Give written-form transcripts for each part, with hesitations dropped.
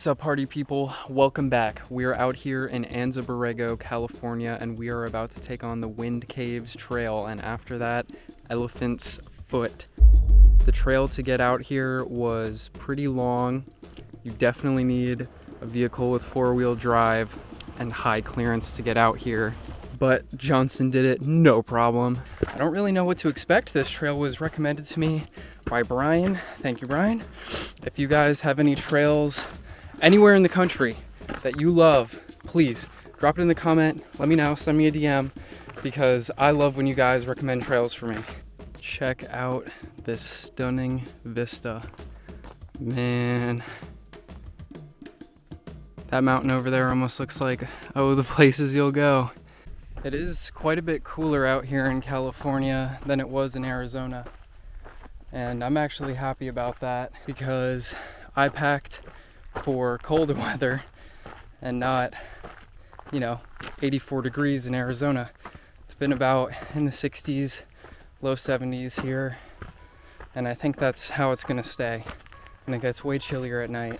What's up, party people? Welcome back. We are out here in Anza-Borrego, California, and we are about to take on the Wind Caves Trail, and after that, Elephant's Foot. The trail to get out here was pretty long. You definitely need a vehicle with four-wheel drive and high clearance to get out here, but Johnson did it no problem. I don't really know what to expect. This trail was recommended to me by Brian. Thank you, Brian. If you guys have any trails anywhere in the country that you love, please drop it in the comment. Let me know, send me a DM, because I love when you guys recommend trails for me. Check out this stunning vista. Man, that mountain over there almost looks like, oh, the places you'll go. It is quite a bit cooler out here in California than it was in Arizona. And I'm actually happy about that because I packed for colder weather and not, 84 degrees in Arizona. It's been about in the 60s, low 70s here, and I think that's how it's gonna stay. And it gets way chillier at night.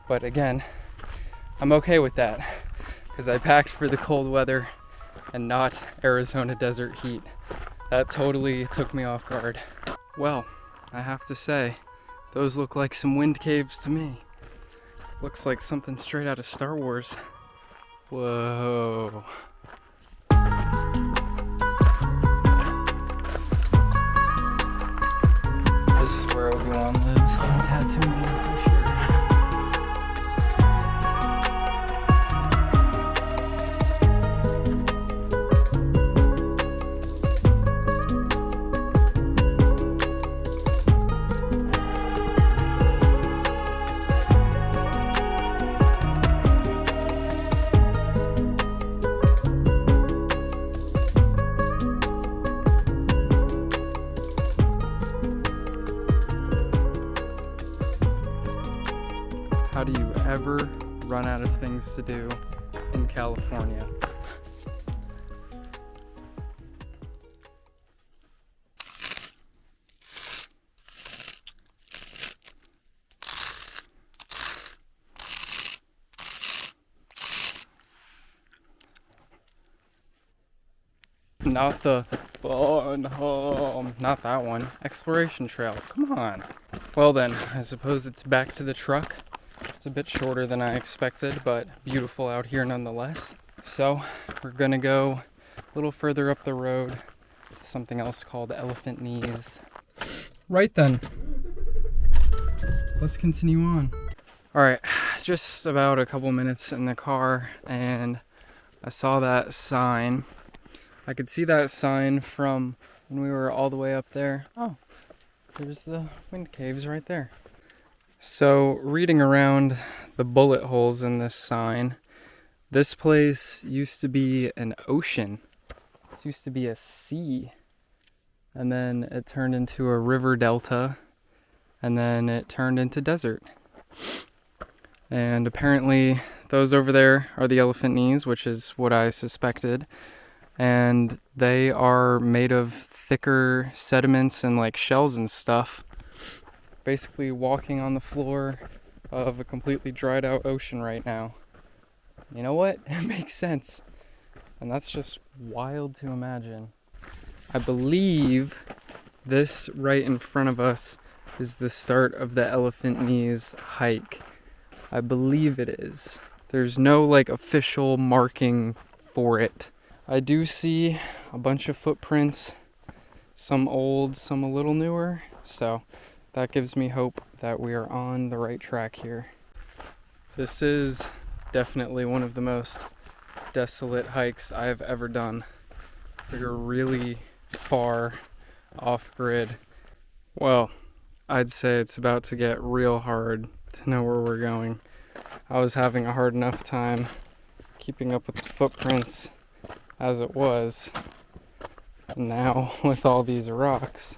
But again, I'm okay with that because I packed for the cold weather and not Arizona desert heat. That totally took me off guard. Well, I have to say, those look like some wind caves to me. Looks like something straight out of Star Wars. Whoa. This is where Obi-Wan lives on Tatooine for sure. How do you ever run out of things to do in California? Not the fun home, not that one. Exploration trail, come on. Well then, I suppose it's back to the truck. It's a bit shorter than I expected, but beautiful out here nonetheless. So we're gonna go a little further up the road, something else called Elephant Knees. Right then, let's continue on. All right, just about a couple minutes in the car and I saw that sign. I could see that sign from when we were all the way up there. Oh, there's the wind caves right there. So, reading around the bullet holes in this sign, this place used to be an ocean. This used to be a sea. And then it turned into a river delta. And then it turned into desert. And apparently, those over there are the elephant knees, which is what I suspected. And they are made of thicker sediments and like shells and stuff. Basically walking on the floor of a completely dried out ocean right now. You know what? It makes sense. And that's just wild to imagine. I believe this right in front of us is the start of the Elephant Knees hike. I believe it is. There's no like official marking for it. I do see a bunch of footprints, some old, some a little newer, so that gives me hope that we are on the right track here. This is definitely one of the most desolate hikes I have ever done. We're really far off grid. Well, I'd say it's about to get real hard to know where we're going. I was having a hard enough time keeping up with the footprints as it was. Now with all these rocks.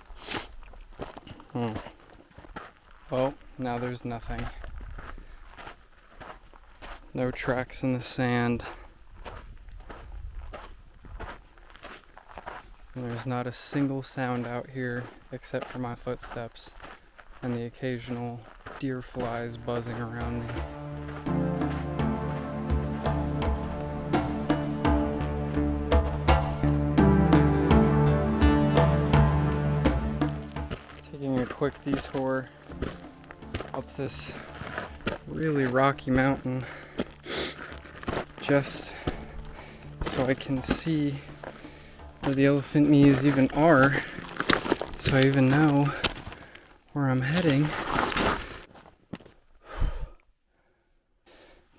Well, now there's nothing. No tracks in the sand. And there's not a single sound out here except for my footsteps and the occasional deer flies buzzing around me. quick detour up this really rocky mountain just so I can see where the elephant knees even are, so I even know where I'm heading.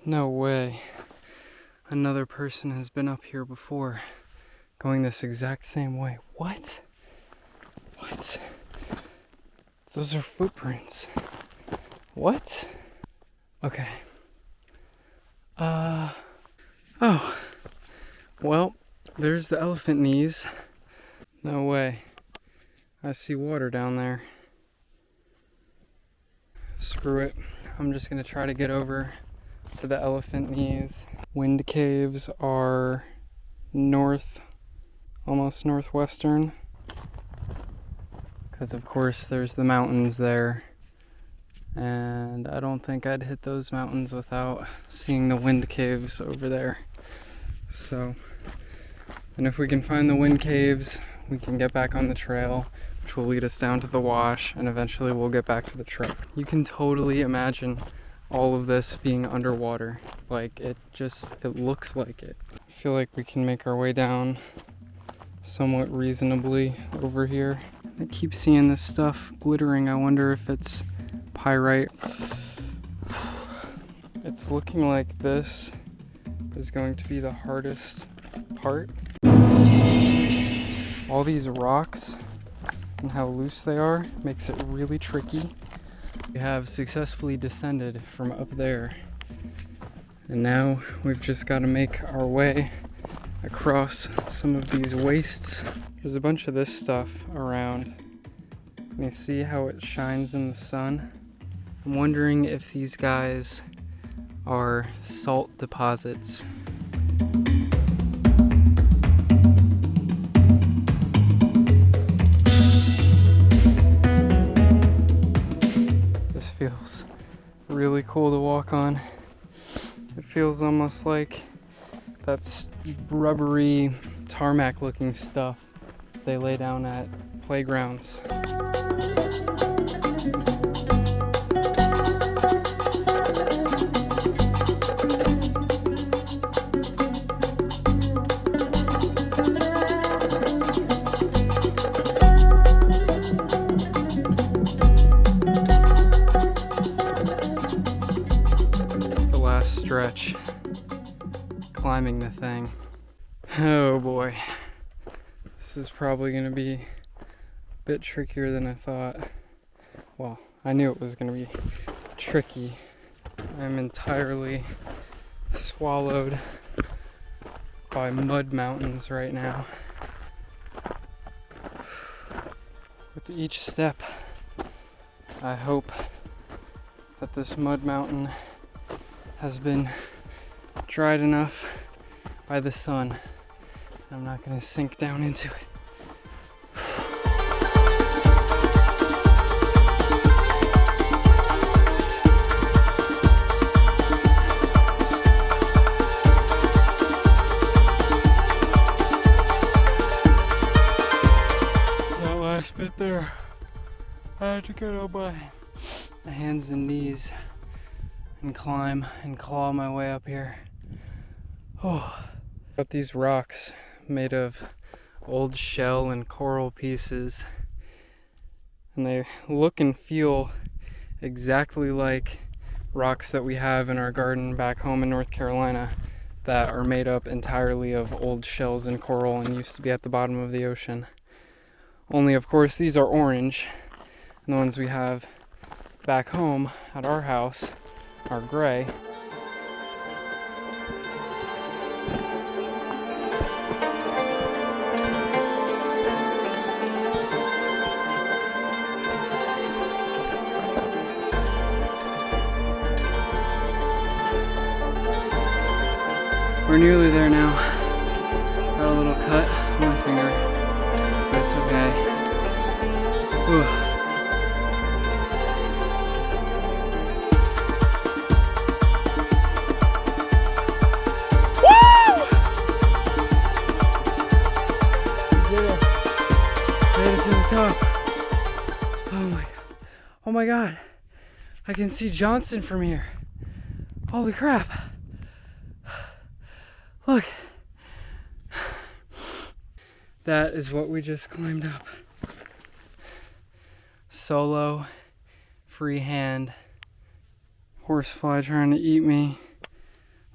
No way. Another person has been up here before, going this exact same way. What? What? Those are footprints. What? Okay. Oh. Well, there's the elephant knees. No way. I see water down there. Screw it. I'm just gonna try to get over to the elephant knees. Wind caves are north, almost northwestern. Because of course there's the mountains there. And I don't think I'd hit those mountains without seeing the wind caves over there. So, and if we can find the wind caves, we can get back on the trail, which will lead us down to the wash, and eventually we'll get back to the truck. You can totally imagine all of this being underwater. Like, it looks like it. I feel like we can make our way down somewhat reasonably over here. I keep seeing this stuff glittering. I wonder if it's pyrite. It's looking like this is going to be the hardest part. All these rocks and how loose they are makes it really tricky. We have successfully descended from up there, and now we've just got to make our way across some of these wastes. There's a bunch of this stuff around. And you see how it shines in the sun? I'm wondering if these guys are salt deposits. This feels really cool to walk on. It feels almost like that's rubbery tarmac looking stuff they lay down at playgrounds. The last stretch, climbing the thing. Oh boy. This is probably going to be a bit trickier than I thought. Well, I knew it was going to be tricky. I'm entirely swallowed by mud mountains right now. With each step, I hope that this mud mountain has been dried enough by the sun. I'm not going to sink down into it. That last bit there, I had to get on my hands and knees and climb and claw my way up here. Oh, got these rocks made of old shell and coral pieces, and they look and feel exactly like rocks that we have in our garden back home in North Carolina that are made up entirely of old shells and coral and used to be at the bottom of the ocean. Only of course these are orange, and the ones we have back home at our house are gray. We're nearly there now. Got a little cut on my finger, but it's okay. Whew. Woo! We did it. Made it to the top. Oh my God. Oh my God. I can see Johnston from here. Holy crap. Look. That is what we just climbed up. Solo, freehand, horsefly trying to eat me.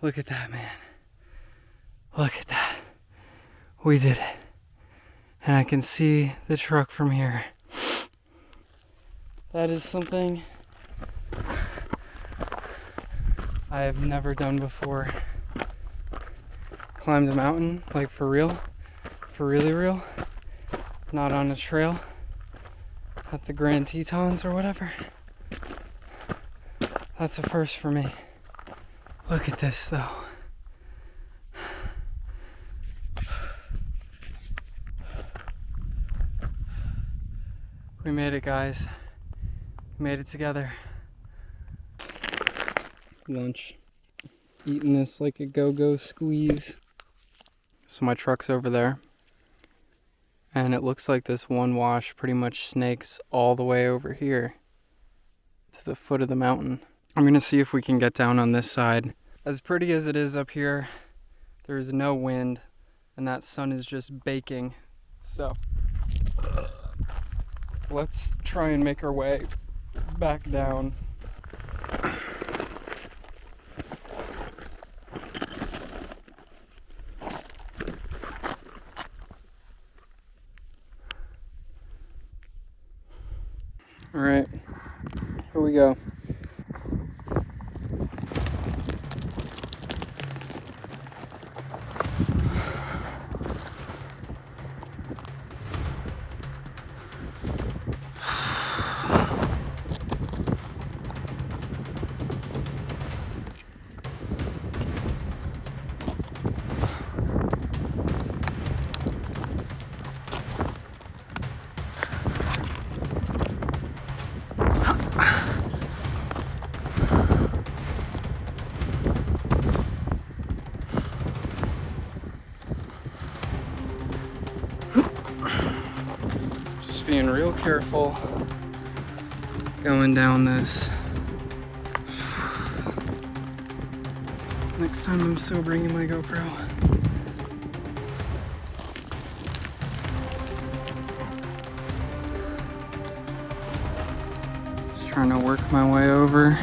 Look at that, man. Look at that. We did it. And I can see the truck from here. That is something I have never done before. Climbed a mountain, like for real. For really real. Not on a trail. At the Grand Tetons or whatever. That's a first for me. Look at this though. We made it, guys. We made it together. Lunch. Eating this like a go-go squeeze. So my truck's over there. And it looks like this one wash pretty much snakes all the way over here to the foot of the mountain. I'm gonna see if we can get down on this side. As pretty as it is up here, there's no wind and that sun is just baking. So let's try and make our way back down. All right, here we go. Being real careful going down this. Next time I'm still bringing my GoPro. Just trying to work my way over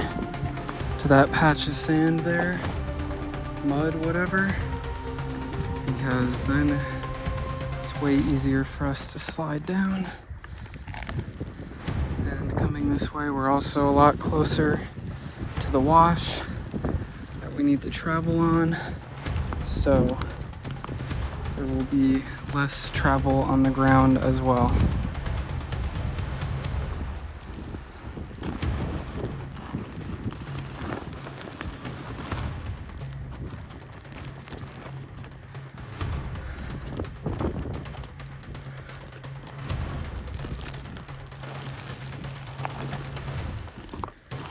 to that patch of sand there, mud, whatever, because then it's way easier for us to slide down. This way we're also a lot closer to the wash that we need to travel on, so there will be less travel on the ground as well.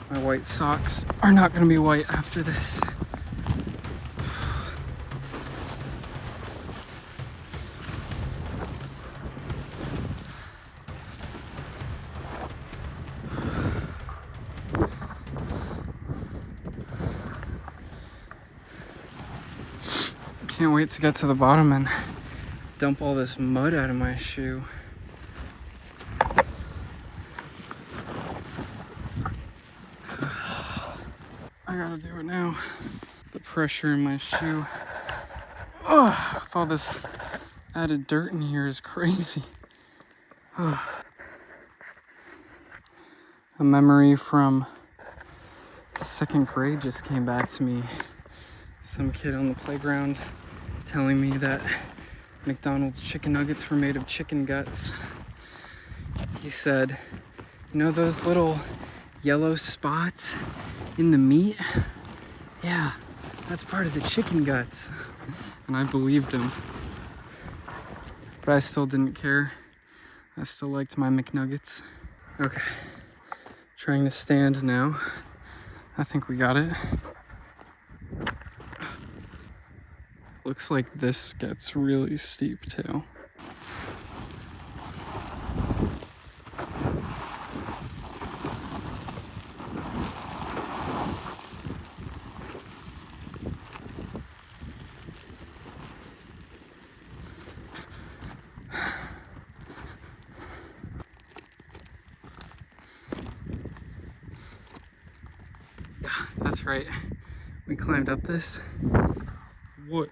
My white socks are not going to be white after this. Can't wait to get to the bottom and dump all this mud out of my shoe. I gotta do it now. The pressure in my shoe. Oh, with all this added dirt in here is crazy. Oh. A memory from 2nd grade just came back to me. Some kid on the playground telling me that McDonald's chicken nuggets were made of chicken guts. He said, you know those little yellow spots in the meat? Yeah, that's part of the chicken guts. And I believed him. But I still didn't care. I still liked my McNuggets. Okay, trying to stand now. I think we got it. Looks like this gets really steep too. That's right. We climbed up this. What?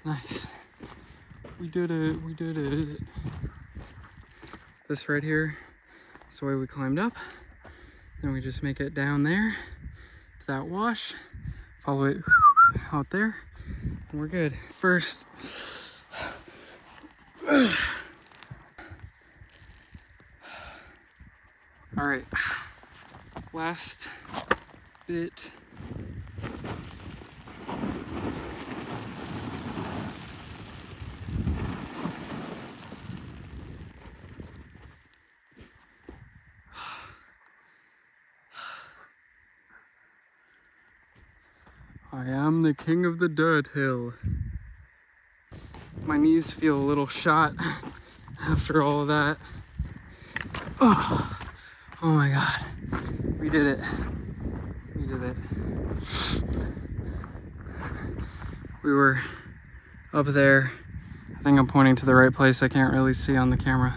Nice. We did it. This right here is the way we climbed up. Then we just make it down there to that wash, follow it out there, and we're good. First, all right, last bit. I am the king of the dirt hill. My knees feel a little shot after all of that. Oh my God. We did it. We did it. We were up there. I think I'm pointing to the right place. I can't really see on the camera.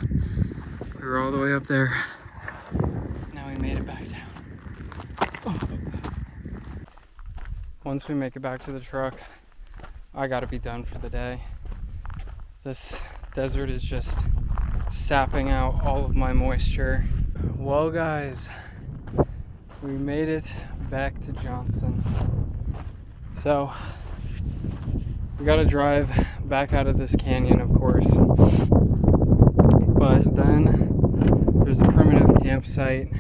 We were all the way up there. Now we made it back down. Oh. Once we make it back to the truck, I gotta be done for the day. This desert is just sapping out all of my moisture. Well guys, we made it back to Johnson. So, we gotta drive back out of this canyon, of course. But then, there's a primitive campsite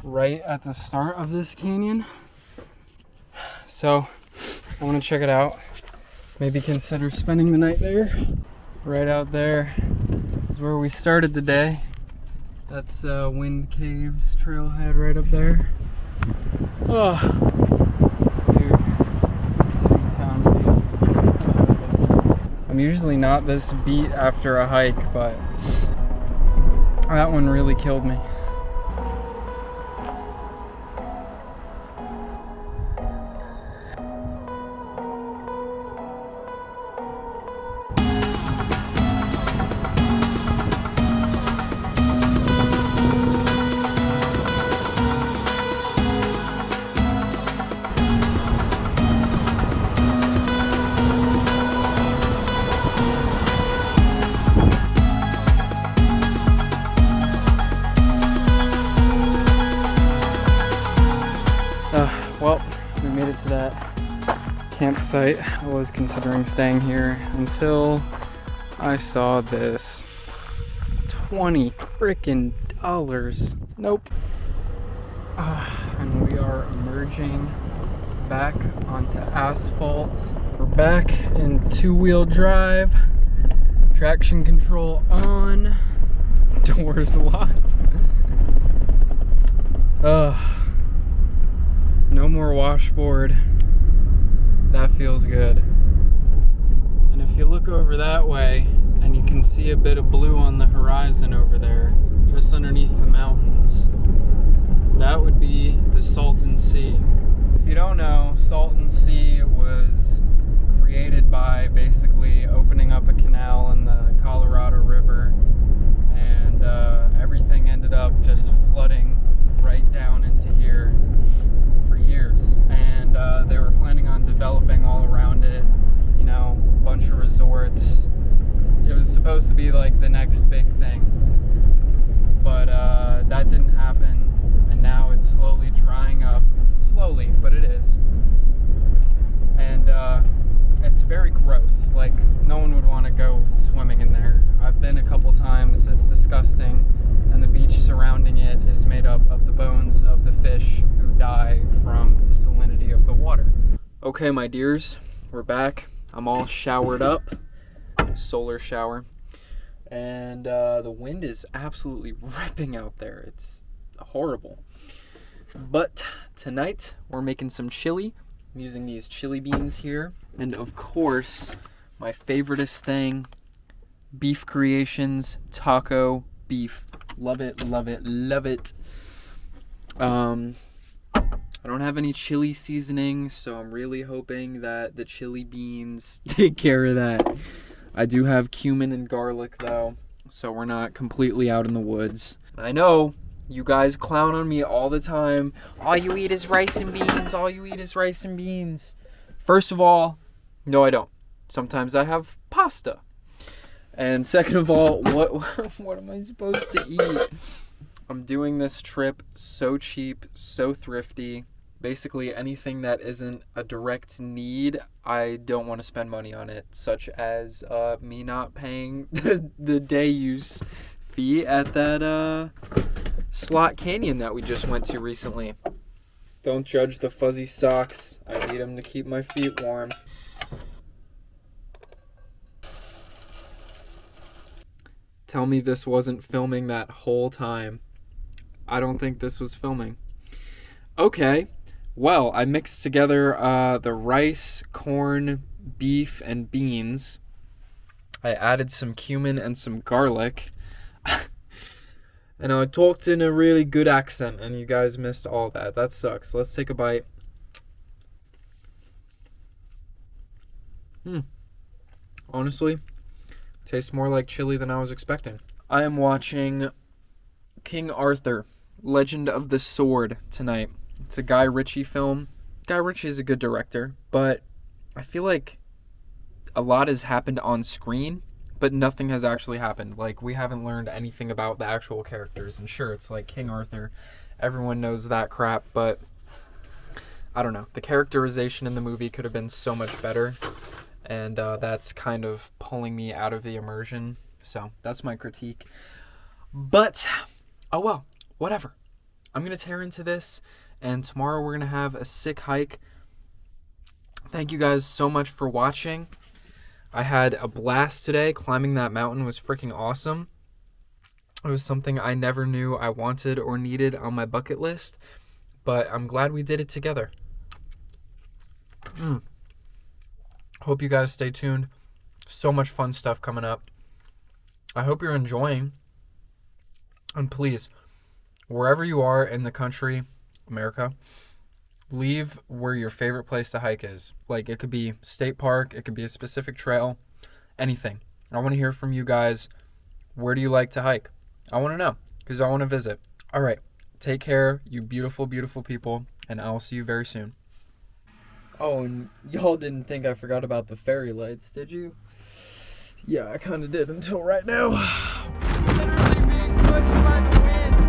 right at the start of this canyon. So, I want to check it out. Maybe consider spending the night there. Right out there is where we started the day. That's Wind Caves trailhead right up there. Oh, dude, city town views. I'm usually not this beat after a hike, but that one really killed me. Well, we made it to that campsite. I was considering staying here until I saw this. $20 frickin' dollars. Nope. And we are emerging back onto asphalt. We're back in two-wheel drive. Traction control on. Doors locked. No more washboard. That feels good. And if you look over that way, and you can see a bit of blue on the horizon over there, just underneath the mountains, that would be the Salton Sea. If you don't know, Salton Sea was created by basically opening up a canal in the Colorado River, and everything ended up just flooding right down into here for years. And they were planning on developing all around it, you know, a bunch of resorts. It was supposed to be like the next big thing, but that didn't happen, and now it's slowly drying up. Slowly, but it is. And it's very gross. Like, no one would want to go swimming in there. I've been a couple times. It's disgusting. And the beach surrounding it is made up of the bones of the fish who die from the salinity of the water. Okay, my dears, we're back. I'm all showered up. Solar shower. And the wind is absolutely ripping out there. It's horrible. But tonight, we're making some chili. I'm using these chili beans here. And of course, my favoriteest thing, Beef Creations taco beef. Love it, love it, love it. I don't have any chili seasoning, so I'm really hoping that the chili beans take care of that. I do have cumin and garlic though, so we're not completely out in the woods. I know you guys clown on me all the time. All you eat is rice and beans. All you eat is rice and beans. First of all, no I don't. Sometimes I have pasta. And second of all, what am I supposed to eat? I'm doing this trip so cheap, so thrifty. Basically anything that isn't a direct need, I don't want to spend money on it, such as me not paying the day use fee at that slot canyon that we just went to recently. Don't judge the fuzzy socks. I need them to keep my feet warm. Tell me this wasn't filming that whole time. I don't think this was filming. Okay. Well, I mixed together the rice, corn, beef, and beans. I added some cumin and some garlic. And I talked in a really good accent, and you guys missed all that. That sucks. Let's take a bite. Honestly, tastes more like chili than I was expecting. I am watching King Arthur, Legend of the Sword tonight. It's a Guy Ritchie film. Guy Ritchie is a good director, but I feel like a lot has happened on screen, but nothing has actually happened. Like, we haven't learned anything about the actual characters. And sure, it's like King Arthur. Everyone knows that crap, but I don't know. The characterization in the movie could have been so much better, and that's kind of pulling me out of the immersion. So that's my critique. But, oh well, whatever. I'm going to tear into this, and tomorrow we're going to have a sick hike. Thank you guys so much for watching. I had a blast today. Climbing that mountain was freaking awesome. It was something I never knew I wanted or needed on my bucket list, but I'm glad we did it together. Hope you guys stay tuned. So much fun stuff coming up. I hope you're enjoying. And please, wherever you are in the country, America, leave where your favorite place to hike is. Like, it could be state park, it could be a specific trail, anything. I want to hear from you guys. Where do you like to hike? I want to know, because I want to visit. All right, take care, you beautiful, beautiful people, and I'll see you very soon. Oh, and y'all didn't think I forgot about the fairy lights, did you? Yeah, I kind of did until right now. Literally being pushed by the wind.